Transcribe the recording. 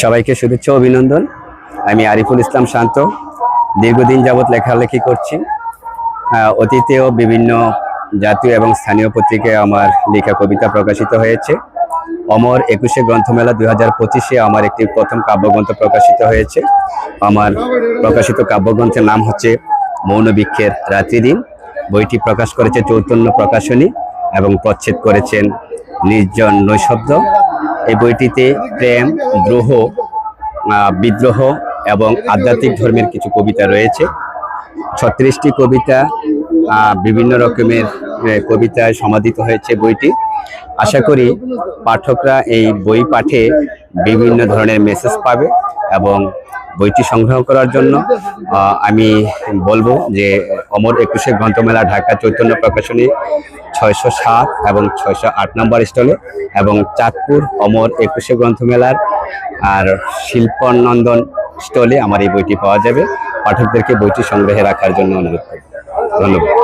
সবাইকে শুভেচ্ছা ও অভিনন্দন। আমি আরিফুল ইসলাম শান্ত। দীর্ঘদিন যাবৎ লেখালেখি করছি। অতীতেও বিভিন্ন জাতীয় এবং স্থানীয় পত্রিকায় আমার লেখা কবিতা প্রকাশিত হয়েছে। অমর 21শে গ্রন্থমেলা 2025-এ আমার একটি প্রথম কাব্যগ্রন্থ প্রকাশিত হয়েছে। আমার প্রকাশিত কাব্যগ্রন্থের নাম হচ্ছে মৌনবৃক্ষের রাত্রিদিন। বইটি প্রকাশ করেছে চৈতন্য প্রকাশনী এবং প্রচ্ছদ করেছেন নির্জন নৈশব্দ। এই বইটিতে প্রেম, দ্রোহ, বিদ্রোহ এবং আধ্যাত্মিক ধর্মের কিছু কবিতা রয়েছে। 36টি কবিতা বিভিন্ন রকমের কবিতায় সমাদিত হয়েছে বইটি। আশা করি পাঠকরা এই বই পাঠে বিভিন্ন ধরনের মেসেজ পাবে এবং বইটি সংগ্রহ করার জন্য আমি বলবো যে অমর 21শে গ্রন্থমেলা ঢাকা চৈতন্য প্রকাশনী 607 এবং 608 নম্বর স্টলে এবং চাঁদপুর অমর 21শে গ্রন্থমেলার আর শিল্পনন্দন স্টলে আমার এই বইটি পাওয়া যাবে। পাঠকদেরকে বইটি সংগ্রহে রাখার জন্য অনুরোধ করব। ধন্যবাদ।